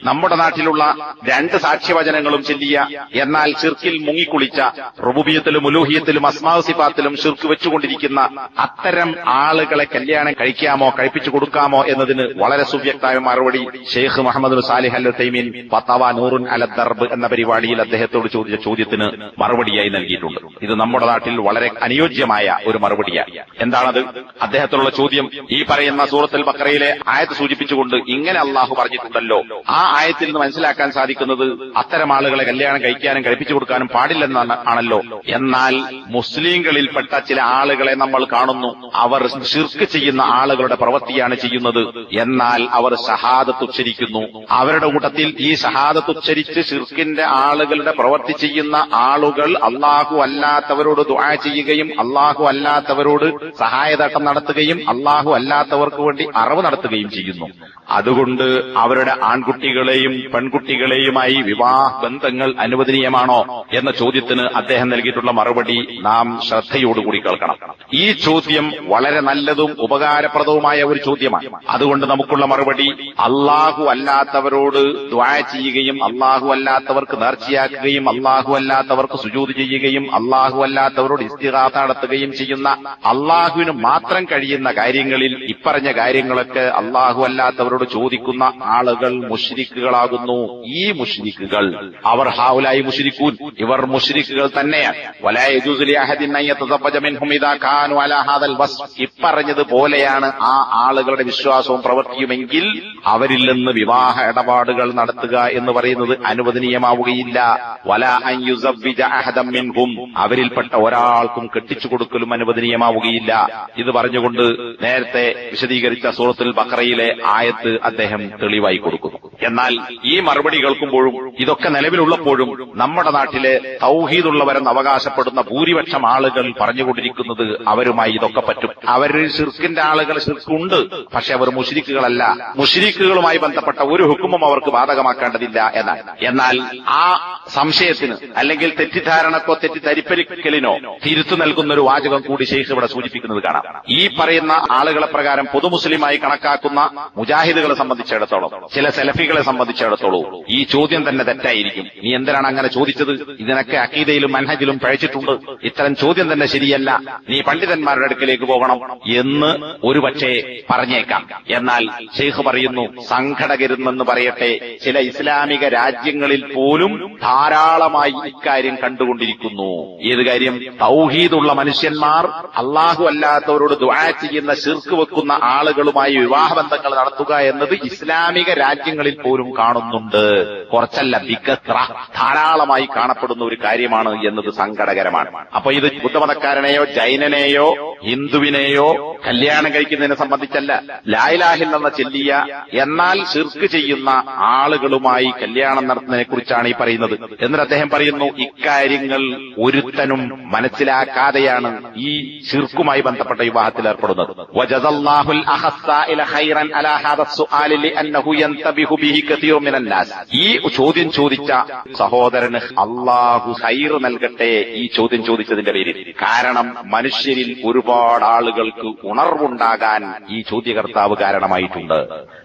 നമ്മുടെ നാട്ടിലുള്ള 2 സാക്ഷ്യവചനങ്ങളും ചൊല്ലിയ, എന്നാൽ ഷിർക്കിൽ മുങ്ങിക്കുളിച്ച, റുബൂബിയ്യത്തിലും ഉലൂഹിയ്യത്തിലും അസ്മാഉ സിഫാത്തിലും ഷിർക്ക് വെച്ചുകൊണ്ടിരിക്കുന്ന അത്തരം ആളുകളെ കല്യാണം കഴിക്കാമോ കഴിപ്പിച്ചു കൊടുക്കാമോ എന്നതിന് വളരെ സുവ്യക്തമായ മറുപടി ഷെയ്ഖ് മുഹമ്മദ് സാലിഹ് അൽ ഉസൈമീൻ ഫതവ നൂറുൻ അല ദർബ് എന്ന പരിപാടിയിൽ അദ്ദേഹത്തോട് ചോദിച്ച ചോദ്യത്തിന് മറുപടിയായി നൽകിയിട്ടുണ്ട്. ഇത് നമ്മുടെ നാട്ടിൽ വളരെ അനുയോജ്യമായ ഒരു മറുപടിയാണ്. എന്താണത്? അദ്ദേഹത്തോടുള്ള ചോദ്യം ഈ പറയുന്ന സൂറത്തുൽ ബഖറയിലെ ആയത്ത് സൂചിപ്പിച്ചുകൊണ്ട് ഇങ്ങനെ അള്ളാഹു പറഞ്ഞിട്ടുണ്ടല്ലോ, ആ ആയത്തിൽ നിന്ന് മനസ്സിലാക്കാൻ സാധിക്കുന്നത് അത്തരം ആളുകളെ കല്യാണം കഴിക്കാനും കഴിപ്പിച്ചു കൊടുക്കാനും പാടില്ലെന്നാണ് ആണല്ലോ. എന്നാൽ മുസ്ലിങ്ങളിൽപ്പെട്ട ചില ആളുകളെ നമ്മൾ കാണുന്നു, അവർ ഷിർക്ക് ചെയ്യുന്ന ആളുകളുടെ പ്രവൃത്തിയാണ് ചെയ്യുന്നത്. എന്നാൽ അവർ ഷഹാദത്ത് ഉച്ചരിക്കുന്നു. അവരുടെ കൂട്ടത്തിൽ ഈ ഷഹാദത്ത് ഉച്ചരിച്ച് ഷിർക്കിന്റെ ആളുകളുടെ പ്രവൃത്തി ചെയ്യുന്ന ആളുകൾ അള്ളാഹു അല്ലാത്തവരോട് ദുആ ചെയ്യുകയും അള്ളാഹു അല്ലാത്തവരോട് സഹായദാട്ടം നടത്തുകയും അള്ളാഹു അല്ലാത്തവർക്ക് വേണ്ടി അറവ് നടത്തുകയും ചെയ്യുന്നു. അതുകൊണ്ട് അവരുടെ ആൺകുട്ടികളെയും പെൺകുട്ടികളെയുമായി വിവാഹ ബന്ധങ്ങൾ അനുവദനീയമാണോ എന്ന ചോദ്യത്തിന് അദ്ദേഹം നൽകിയിട്ടുള്ള മറുപടി നാം ശ്രദ്ധയോടുകൂടി കേൾക്കണം. ഈ ചോദ്യം വളരെ നല്ലതും ഉപകാരപ്രദവുമായ ഒരു ചോദ്യമാണ്. അതുകൊണ്ട് നമുക്കുള്ള മറുപടി, അള്ളാഹു അല്ലാത്തവരോട് ദുആ ചെയ്യുകയും അള്ളാഹു അല്ലാത്തവർക്ക് നേർച്ചയാക്കുകയും അള്ളാഹു അല്ലാത്തവർക്ക് സുജൂദ് ചെയ്യുകയും അള്ളാഹു അല്ലാത്തവരോട് ഇസ്തിഗാസ നടത്തുകയും ചെയ്യുന്ന അള്ളാഹുവിന് മാത്രം കഴിയുന്ന കാര്യങ്ങളിൽ ഇപ്പറഞ്ഞ കാര്യങ്ങളൊക്കെ അള്ളാഹു അല്ലാത്തവരോട് ചോദിക്കുന്ന ആളുകൾ മുശ്രിക്കുകളാകുന്നു. ഈ മുശ്രിക്കുകൾ അവർ ഹൗലായി മുശ്രിക്കൂൻ, ഇവർ മുശ്രിക്കുകൾ തന്നെയാണ്. വലാ യജൂസു ലി അഹദിൻ അൻ യതസവ്വജ മിൻഹും ഇദാ കാനൂ അലാ ഹാദൽ വസ്ഫ്. ഇപ്പറഞ്ഞതുപോലെയാണ് ആ ആളുകളുടെ വിശ്വാസവും പ്രവൃത്തിയുമെങ്കിൽ അവരിൽ നിന്ന് വിവാഹ ഇടപാടുകൾ നടത്തുക എന്ന് പറയുന്നത് അനുവദനീയമാവുകയില്ല. വലാ അൻ യുസവ്വിജ അഹദൻ മിൻഹും, അവരിൽപ്പെട്ട ഒരാൾക്കും കെട്ടിച്ചു കൊടുക്കലും അനുവദനീയമാവുകയില്ല. ഇത് പറഞ്ഞുകൊണ്ട് നേരത്തെ വിശദീകരിച്ച സൂറത്തുൽ ബഖറയിലെ ആയത്ത് അദ്ദേഹം തെളിവായി കൊടുക്കുന്നു. എന്നാൽ ഈ മറുപടി കേൾക്കുമ്പോഴും ഇതൊക്കെ നിലവിലുള്ളപ്പോഴും നമ്മുടെ നാട്ടിലെ തൗഹീദുള്ളവരെന്ന് അവകാശപ്പെടുന്ന ഭൂരിപക്ഷം ആളുകൾ പറഞ്ഞുകൊണ്ടിരിക്കുന്നത് അവരുമായി ഇതൊക്കെ പറ്റും. അവര് ഷിർക്കിന്റെ ആളുകൾ ഷിർക്കുണ്ട്, പക്ഷെ അവർ മുശ്രിക്കുകളല്ല. മുശ്രിക്കുകളുമായി ബന്ധപ്പെട്ട ഒരു ഹുക്കുമും അവർക്ക് ബാധകമാക്കേണ്ടതില്ല എന്നാണ്. എന്നാൽ ആ സംശയത്തിന് അല്ലെങ്കിൽ തെറ്റിദ്ധാരണക്കോ തെറ്റിദ്ധരിപ്പലിക്കലിനോ തിരുത്തു നൽകുന്ന ഒരു വാചകം കൂടി ശൈഖ് ഇവിടെ സൂചിപ്പിക്കുന്നത് കാണാം. ഈ പറയുന്ന ആളുകളെ പ്രകാരം പൊതുമുസ്ലിമായി കണക്കാക്കുന്ന മുജാഹിദുകളെ സംബന്ധിച്ചിടത്തോളം, ചില സെലഫികളെ സംബന്ധിച്ചിടത്തോളം ഈ ചോദ്യം തന്നെ തെറ്റായിരിക്കും. നീ എന്തിനാണ് അങ്ങനെ ചോദിച്ചത്? ഇതിനൊക്കെ അഖീദയിലും മൻഹജിലും പഴച്ചിട്ടുണ്ട്. ഇത്തരം ചോദ്യം തന്നെ ശരിയല്ല. നീ പണ്ഡിതന്മാരുടെ അടുക്കലേക്ക് പോകണം എന്ന് ഒരുപക്ഷെ പറഞ്ഞേക്കാം. എന്നാൽ ശൈഖ് പറയുന്നു, സംഘടകരുന്നെന്ന് പറയട്ടെ, ചില ഇസ്ലാമിക രാജ്യങ്ങളിൽ പോലും ധാരാളമായി ഇക്കാര്യം കണ്ടുകൊണ്ടിരിക്കുന്നു. ഏത് കാര്യം? തൗഹീദുള്ള മനുഷ്യന്മാർ അള്ളാഹു അല്ലാത്തവരോട് ദുആ ചെയ്യുന്ന ശിർക്ക് വെക്കുന്ന ആളുകളുമായി വിവാഹബന്ധങ്ങൾ നടത്തുക എന്നത് ഇസ്ലാമിക രാജ്യങ്ങളിൽ പോലും കാണുന്നുണ്ട്. കുറച്ചല്ല, ബിഗത്ര ധാരാളമായി കാണപ്പെടുന്ന ഒരു കാര്യമാണ് എന്നത് സങ്കടകരമാണ്. അപ്പൊ ഇത് ബുദ്ധമതക്കാരനെയോ ജൈനനെയോ ഹിന്ദുവിനെയോ കല്യാണം കഴിക്കുന്നതിനെ സംബന്ധിച്ചല്ല, ലാ ഇലാഹ ഇല്ലല്ലാഹ് ചൊല്ലിയ എന്നാൽ ശിർക്ക് ചെയ്യുന്ന ആളുകളുമായി കല്യാണം നടത്തുന്നതിനെ കുറിച്ചാണ് ഈ പറയുന്നത്. എന്നിട്ട് അദ്ദേഹം പറയുന്നു, ഇക്കാര്യങ്ങൾ ഒരുത്തനും മനസ്സിലാക്കാതെയാണ് ഈ ശിർക്കുമായി ബന്ധപ്പെട്ട വിവാഹത്തിൽ ഏർപ്പെടുന്നത്. വജദല്ലാഹുൽ അഖസ്സാഇല ഖൈറൻ അലാ ഹാദാ സുആലി ലിഅന്നഹു യൻതബിഹു ബിഹി കസീറു മിനൻ നാസ്. ഈ ചോദ്യം ചോദിച്ച സഹോദരന് അല്ലാഹു ഖൈർ നൽകട്ടെ ഈ ചോദ്യം ചോദിച്ചതിന്റെ പേരിൽ. കാരണം മനുഷ്യരിൽ ഒരുപാട് ആളുകൾക്ക് ഉണർവുണ്ടാകാൻ ഈ ചോദ്യകർത്താവ് കാരണമായിട്ടുണ്ട്.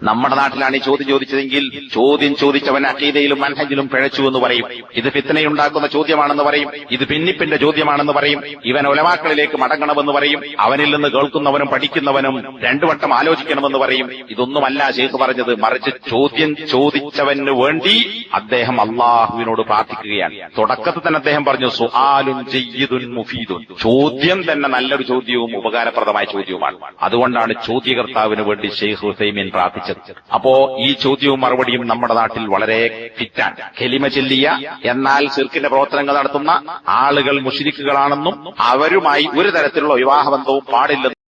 നമ്മുടെ നാട്ടിലാണ് ഈ ചോദ്യം ചോദിച്ചതെങ്കിൽ ചോദ്യം ചോദിച്ചവൻ അഖീദയിലും മൻഹജിലും പിഴച്ചു എന്ന് പറയും. ഇത് ഫിത്നയുണ്ടാക്കുന്ന ചോദ്യമാണെന്ന് പറയും. ഇത് ഭിന്നിപ്പിന്റെ ചോദ്യമാണെന്ന് പറയും. ഇവൻ ഉലമാക്കളിലേക്ക് മടങ്ങണമെന്ന് പറയും. അവനിൽ നിന്ന് കേൾക്കുന്നവനും പഠിക്കുന്നവനും 2 വട്ടം ആലോചിക്കണമെന്ന് പറയും. ഇതൊന്നുമല്ല ശൈഖ് പറഞ്ഞത്, മറിച്ച് ചോദ്യം ചോദിച്ചവന് വേണ്ടി അദ്ദേഹം അള്ളാഹുവിനോട് പ്രാർത്ഥിക്കുകയാണ്. തുടക്കത്തിൽ തന്നെ അദ്ദേഹം പറഞ്ഞു, സുആലുൻ ജയ്യിദുൻ മുഫീദുൻ. ചോദ്യം തന്നെ നല്ലൊരു ചോദ്യവും ഉപകാരപ്രദമായ ചോദ്യവുമാണ്. അതുകൊണ്ടാണ് ചോദ്യകർത്താവിന് വേണ്ടി ശൈഖ് ഉസൈമീൻ പ്രാർത്ഥിച്ചത്. അപ്പോ ഈ ചോദ്യവും മറുപടിയും നമ്മുടെ നാട്ടിൽ വളരെ ഫിറ്റാണ്. കലിമ ചൊല്ലിയ എന്നാൽ ശിർക്കിന്റെ പ്രവർത്തനങ്ങൾ നടത്തുന്ന ആളുകൾ മുശ്രിക്കുകളാണെന്നും അവരുമായി ഒരു തരത്തിലുള്ള വിവാഹബന്ധവും പാടില്ലെന്നും